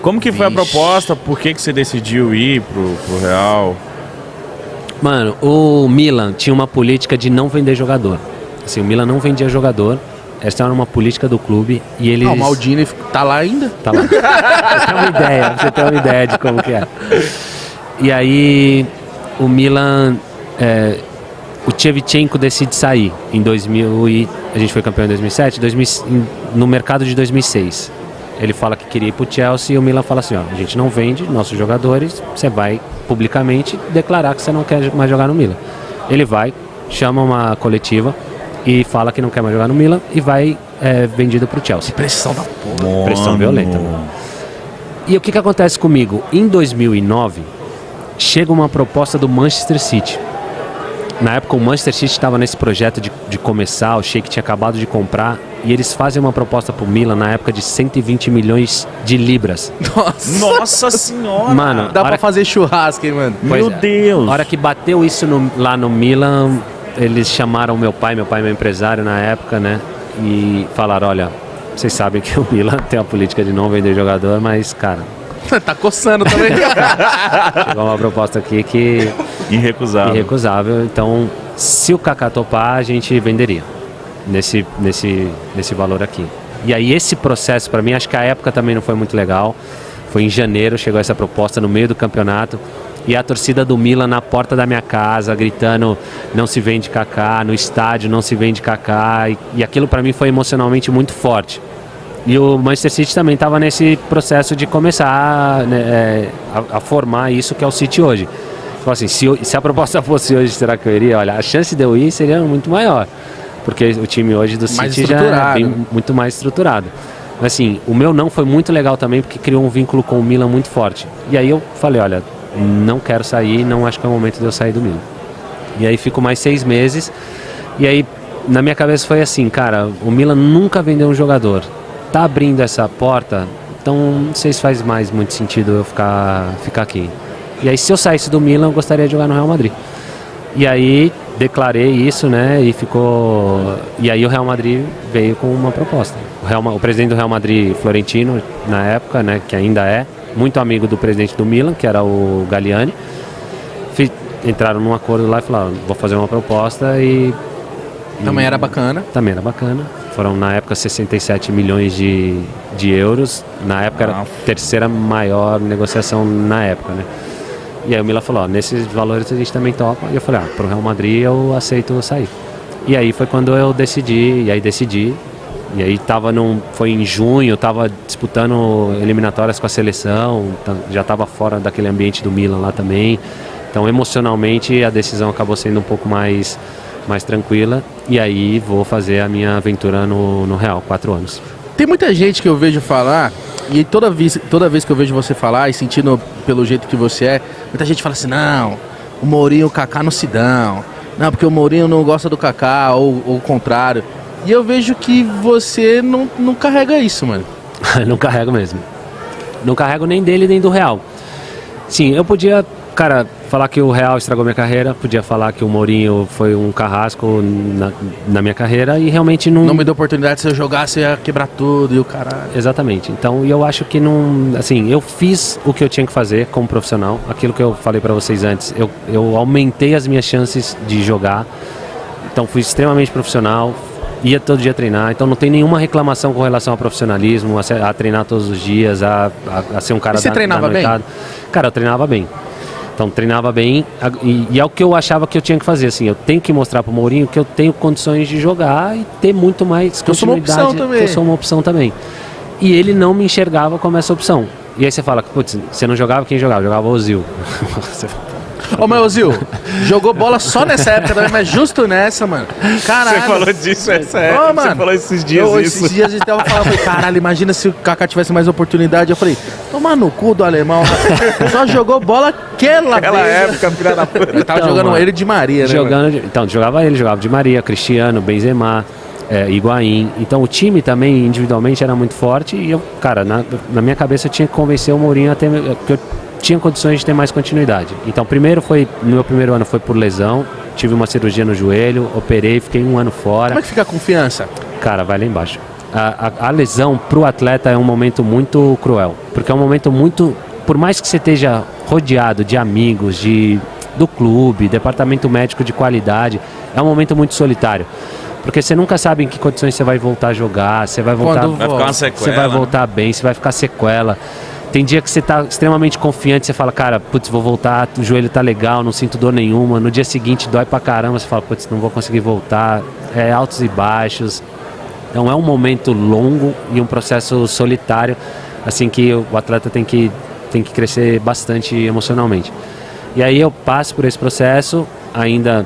Como que foi a proposta? Por que você decidiu ir pro Real? Mano, o Milan tinha uma política de não vender jogador. Assim, o Milan não vendia jogador. Essa era uma política do clube e eles... O Maldini tá lá ainda? Tá lá. Pra você ter uma ideia de como que é. E aí, o Milan... o Shevchenko decide sair em 2000 e... A gente foi campeão em 2007, no mercado de 2006. Ele fala que queria ir pro Chelsea e o Milan fala assim, ó, a gente não vende nossos jogadores, você vai publicamente declarar que você não quer mais jogar no Milan. Ele vai, chama uma coletiva e fala que não quer mais jogar no Milan e vai vendido pro Chelsea. Pressão da porra. Pressão violenta, mano. E o que acontece comigo? Em 2009, chega uma proposta do Manchester City. Na época o Manchester City estava nesse projeto de começar, o Sheik tinha acabado de comprar e eles fazem uma proposta pro Milan na época de 120 milhões de libras. Nossa senhora! Mano, dá pra fazer churrasco, hein, mano? Meu Deus! A hora que bateu isso lá no Milan, eles chamaram meu pai é meu empresário na época, né? E falaram, olha, vocês sabem que o Milan tem a política de não vender jogador, mas, cara... Tá coçando também. Chegou uma proposta aqui que... Irrecusável. Então, se o Kaká topar, a gente venderia nesse valor aqui. E aí esse processo, pra mim, acho que a época também não foi muito legal. Foi em janeiro, chegou essa proposta no meio do campeonato. E a torcida do Milan na porta da minha casa, gritando, não se vende Kaká, no estádio não se vende Kaká. E aquilo pra mim foi emocionalmente muito forte. E o Manchester City também estava nesse processo de começar a formar isso que é o City hoje. Então, assim, se a proposta fosse hoje, será que eu iria? Olha, a chance de eu ir seria muito maior. Porque o time hoje do City já é muito mais estruturado. Mas assim, o meu não foi muito legal também, porque criou um vínculo com o Milan muito forte. E aí eu falei, olha, não quero sair, não acho que é o momento de eu sair do Milan. E aí fico mais 6 meses. E aí, na minha cabeça foi assim, cara, o Milan nunca vendeu um jogador. Tá abrindo essa porta, então não sei se faz mais muito sentido eu ficar aqui. E aí se eu saísse do Milan, eu gostaria de jogar no Real Madrid. E aí declarei isso, né, e aí o Real Madrid veio com uma proposta. O presidente do Real Madrid, Florentino, na época, né, que ainda é, muito amigo do presidente do Milan, que era o Galliani, entraram num acordo lá e falaram, vou fazer uma proposta e... Também era bacana. Foram, na época, 67 milhões de euros. Na época, era a terceira maior negociação na época, né? E aí o Milan falou, nesses valores a gente também topa. E eu falei, pro Real Madrid eu aceito sair. E aí foi quando eu decidi. E aí foi em junho, eu tava disputando eliminatórias com a seleção. Já tava fora daquele ambiente do Milan lá também. Então, emocionalmente, a decisão acabou sendo um pouco mais tranquila, e aí vou fazer a minha aventura no Real, 4 anos. Tem muita gente que eu vejo falar, e toda vez que eu vejo você falar, e sentindo pelo jeito que você é, muita gente fala assim, não, o Mourinho e o Kaká não se dão, não, porque o Mourinho não gosta do Kaká, ou o contrário. E eu vejo que você não carrega isso, mano. Não carrego mesmo. Não carrego nem dele, nem do Real. Sim, eu podia... Cara, falar que o Real estragou minha carreira, podia falar que o Mourinho foi um carrasco na minha carreira e realmente não... Não me deu oportunidade, se eu jogasse ia quebrar tudo e o caralho. Exatamente. Então, eu acho que não... Assim, eu fiz o que eu tinha que fazer como profissional. Aquilo que eu falei pra vocês antes. Eu aumentei as minhas chances de jogar. Então, fui extremamente profissional. Ia todo dia treinar. Então, não tem nenhuma reclamação com relação ao profissionalismo, a treinar todos os dias, a ser um cara você treinava bem? Cara, eu treinava bem. Então treinava bem e é o que eu achava que eu tinha que fazer, assim, eu tenho que mostrar pro Mourinho que eu tenho condições de jogar e ter muito mais continuidade, que eu sou uma opção também. E ele não me enxergava como essa opção. E aí você fala, putz, você não jogava, quem jogava? Jogava o Ozil. Ô, meu Ozil, jogou bola só nessa época também, mas justo nessa, mano. Caralho. Você falou disso essa época, mano, você falou esses dias isso. Esses dias a gente tava falando, falei, caralho, imagina se o Kaká tivesse mais oportunidade. Eu falei, toma no cu do alemão, só jogou bola aquela época, filha da puta. Eu tava jogando mano, ele de Maria, né? Então, jogava de Maria, Cristiano, Benzema, Higuaín. Então o time também, individualmente, era muito forte e eu, cara, na minha cabeça eu tinha que convencer o Mourinho a ter... que eu tinha condições de ter mais continuidade. Então, no meu primeiro ano foi por lesão, tive uma cirurgia no joelho, operei, fiquei 1 ano fora. Como é que fica a confiança? Cara, vai lá embaixo. a lesão pro atleta é um momento muito cruel, porque é um momento muito, por mais que você esteja rodeado de amigos, do clube, departamento médico de qualidade, é um momento muito solitário. Porque você nunca sabe em que condições você vai voltar a jogar, você vai voltar, vai ficar uma sequela, você vai voltar bem, você vai ficar sequela. Tem dia que você tá extremamente confiante, você fala, cara, putz, vou voltar, o joelho tá legal, não sinto dor nenhuma. No dia seguinte dói pra caramba, você fala, putz, não vou conseguir voltar. É altos e baixos. Então é um momento longo e um processo solitário, assim, que o atleta tem que crescer bastante emocionalmente. E aí eu passo por esse processo, ainda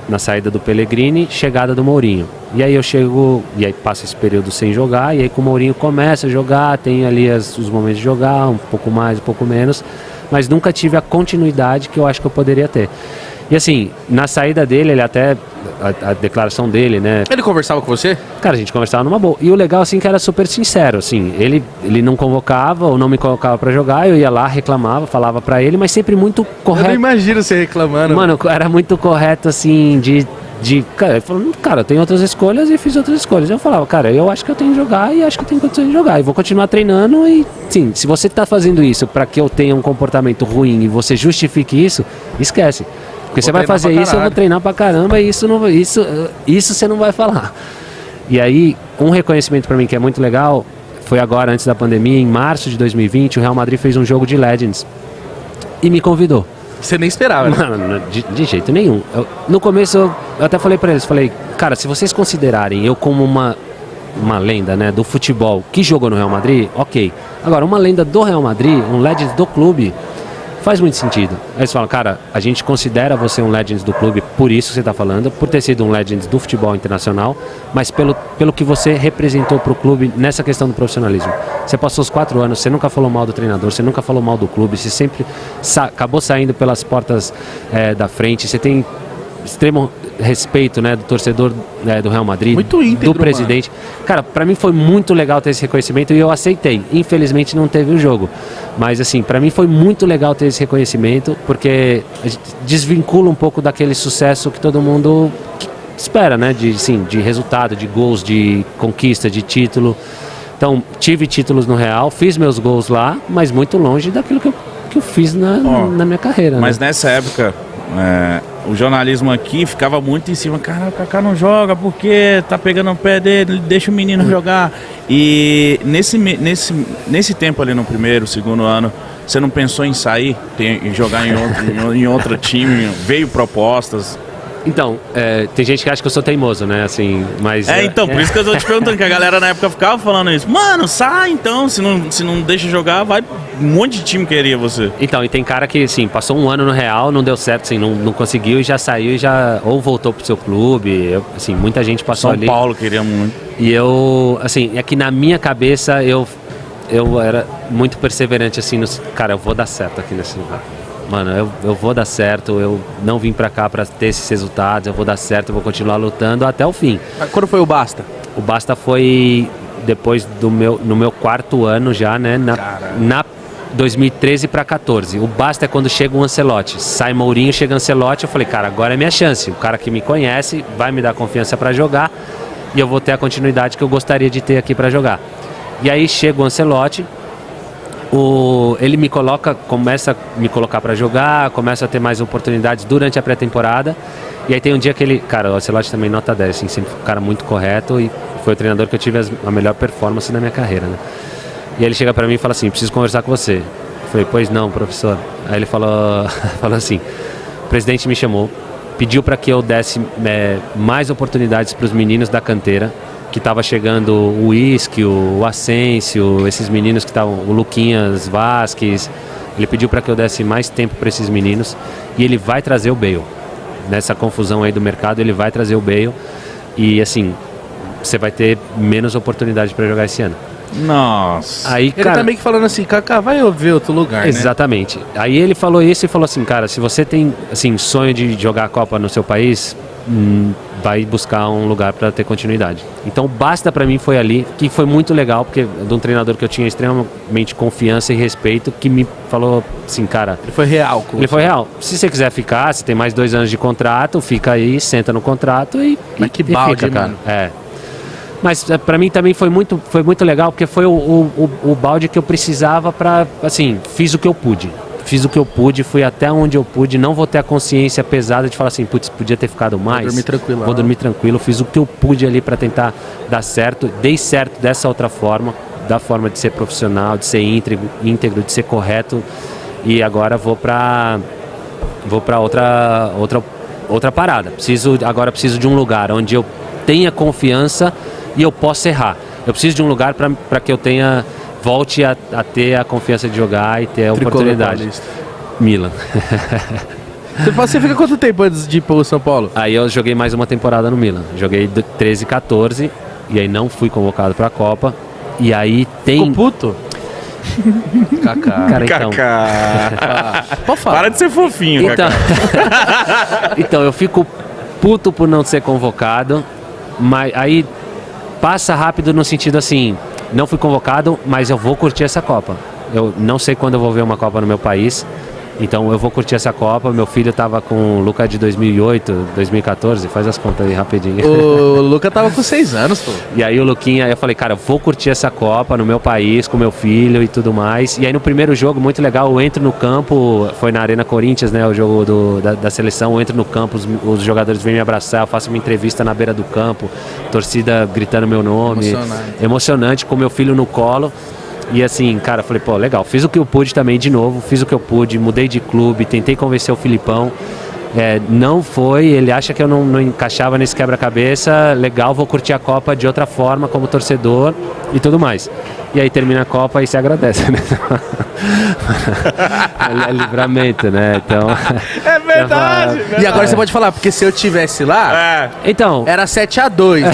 na saída do Pellegrini, chegada do Mourinho. E aí eu chego, e aí passa esse período sem jogar, e aí com o Mourinho começa a jogar, tem ali os momentos de jogar, um pouco mais, um pouco menos, mas nunca tive a continuidade que eu acho que eu poderia ter. E assim, na saída dele, ele até, a declaração dele, né? Ele conversava com você? Cara, a gente conversava numa boa. E o legal, assim, que era super sincero, assim, ele não convocava ou não me colocava pra jogar, eu ia lá, reclamava, falava pra ele, mas sempre muito correto. Eu não imagino você reclamando. Mano, era muito correto, assim, cara, ele falou, cara, eu tenho outras escolhas e fiz outras escolhas. Eu falava, cara, eu acho que eu tenho que jogar e acho que eu tenho condições de jogar. E vou continuar treinando e, sim, se você tá fazendo isso pra que eu tenha um comportamento ruim e você justifique isso, esquece. Porque você vai fazer isso, eu vou treinar pra caramba e isso você não vai falar. E aí, um reconhecimento pra mim que é muito legal, foi agora, antes da pandemia, em março de 2020, o Real Madrid fez um jogo de Legends e me convidou. Você nem esperava, né? Mano, de jeito nenhum. No começo, eu até falei pra eles, cara, se vocês considerarem eu como uma lenda, né, do futebol que jogou no Real Madrid, ok. Agora, uma lenda do Real Madrid, um Legends do clube, faz muito sentido. Aí eles falam, cara, a gente considera você um Legends do clube, por isso que você está falando, por ter sido um Legends do futebol internacional, mas pelo que você representou para o clube nessa questão do profissionalismo. Você passou os 4 anos, você nunca falou mal do treinador, você nunca falou mal do clube, você sempre acabou saindo pelas portas da frente, você tem extremo respeito, né, do torcedor do Real Madrid, muito íntegro, do presidente. Mano. Cara, pra mim foi muito legal ter esse reconhecimento e eu aceitei. Infelizmente não teve o jogo, mas assim, pra mim foi muito legal ter esse reconhecimento, porque desvincula um pouco daquele sucesso que todo mundo espera, né, de resultado, de gols, de conquista, de título. Então, tive títulos no Real, fiz meus gols lá, mas muito longe daquilo que eu fiz na minha carreira. Mas né? Nessa época, o jornalismo aqui ficava muito em cima. Cara, o Kaká não joga porque tá pegando o pé dele, deixa o menino jogar. E nesse tempo ali no primeiro, segundo ano, você não pensou em sair, em jogar em outro time? Veio propostas? Então, tem gente que acha que eu sou teimoso, né, assim, mas... Por isso que eu tô te perguntando, que a galera na época ficava falando isso. Mano, sai então, se não deixa jogar, vai, um monte de time queria você. Então, e tem cara que, assim, passou um ano no Real, não deu certo, assim, não conseguiu e já saiu e ou voltou pro seu clube, assim, muita gente passou ali. São Paulo queria muito. E eu, assim, é que na minha cabeça eu era muito perseverante, assim, cara, eu vou dar certo aqui nesse lugar. Mano, eu vou dar certo, eu não vim pra cá pra ter esses resultados, eu vou dar certo, eu vou continuar lutando até o fim. Quando foi o Basta? O Basta foi depois no meu 4º ano já, né, na 2013 pra 14. O Basta é quando chega o Ancelotti, sai Mourinho, chega Ancelotti, eu falei, cara, agora é minha chance, o cara que me conhece vai me dar confiança pra jogar e eu vou ter a continuidade que eu gostaria de ter aqui pra jogar. E aí chega o Ancelotti, ele começa a me colocar para jogar, começa a ter mais oportunidades durante a pré-temporada. E aí tem um dia que cara, o Ancelotti também nota 10, assim, sempre um cara muito correto e foi o treinador que eu tive a melhor performance na minha carreira, né? E aí ele chega para mim e fala assim, preciso conversar com você. Eu falei, pois não, professor. Aí ele falou assim, o presidente me chamou, pediu para que eu desse mais oportunidades para os meninos da canteira, que estava chegando o Isque, o Asensio, esses meninos que estavam, o Luquinhas Vasquez. Ele pediu para que eu desse mais tempo para esses meninos e ele vai trazer o Bale. Nessa confusão aí do mercado, ele vai trazer o Bale e assim, você vai ter menos oportunidade para jogar esse ano. Nossa. Aí, ele tá meio que falando assim, Kaká, vai ver outro lugar, exatamente. Né? Aí ele falou isso e falou assim, cara, se você tem assim, sonho de jogar a Copa no seu país, vai buscar um lugar para ter continuidade. Então, Basta para mim foi ali, que foi muito legal, porque de um treinador que eu tinha extremamente confiança e respeito, que me falou assim, cara... Ele foi real. Ele foi real. Se você quiser ficar, você tem mais 2 anos de contrato, fica aí, senta no contrato e... Mas que balde, fica, cara. Mano. Mas para mim também foi muito legal, porque foi o balde que eu precisava para, assim, fiz o que eu pude. Fiz o que eu pude, fui até onde eu pude, não vou ter a consciência pesada de falar assim, putz, podia ter ficado mais. Vou dormir tranquilo, fiz o que eu pude ali para tentar dar certo, dei certo dessa outra forma, da forma de ser profissional, de ser íntegro, de ser correto, e agora vou para outra parada. Agora preciso de um lugar onde eu tenha confiança e eu possa errar. Eu preciso de um lugar para que eu volte a ter a confiança de jogar e ter a oportunidade. Milan. Você fica quanto tempo antes de ir pro São Paulo? Aí eu joguei mais uma temporada no Milan. Joguei 13, 14 e aí não fui convocado para a Copa. E aí tem... Ficou puto? Kaká. Cara, então... Pode falar. Para de ser fofinho, então... Então, eu fico puto por não ser convocado, mas aí passa rápido no sentido assim, não fui convocado, mas eu vou curtir essa Copa. Eu não sei quando eu vou ver uma Copa no meu país, então eu vou curtir essa Copa. Meu filho tava com o Luca de 2008, 2014, faz as contas aí rapidinho. O Luca tava com 6 anos, pô. E aí o Luquinha, eu falei, cara, eu vou curtir essa Copa no meu país, com meu filho e tudo mais. E aí no primeiro jogo, muito legal, eu entro no campo, foi na Arena Corinthians, né, o jogo da seleção, eu entro no campo, os jogadores vêm me abraçar, eu faço uma entrevista na beira do campo, torcida gritando meu nome. Emocionante, com meu filho no colo. E assim, cara, falei, pô, legal, fiz o que eu pude também de novo, fiz o que eu pude, mudei de clube, tentei convencer o Filipão, não foi, ele acha que eu não encaixava nesse quebra-cabeça, legal, vou curtir a Copa de outra forma, como torcedor e tudo mais. E aí termina a Copa e se agradece, né? É livramento, né? Então... É verdade! E agora você pode falar, porque se eu tivesse lá, então, era 7-2.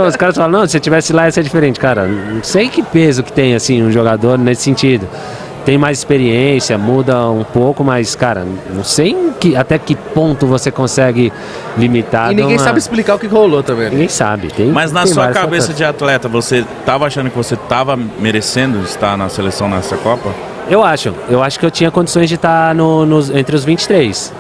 Os caras falam, não, se eu tivesse lá ia ser diferente. Cara, não sei que peso que tem, assim, um jogador nesse sentido. Tem mais experiência, muda um pouco, mas, cara, não sei até que ponto você consegue limitar. E ninguém sabe explicar o que rolou também. Ninguém sabe. Mas na sua cabeça de atleta, você estava achando que você estava merecendo estar na seleção nessa Copa? Eu acho que eu tinha condições de estar entre os 23.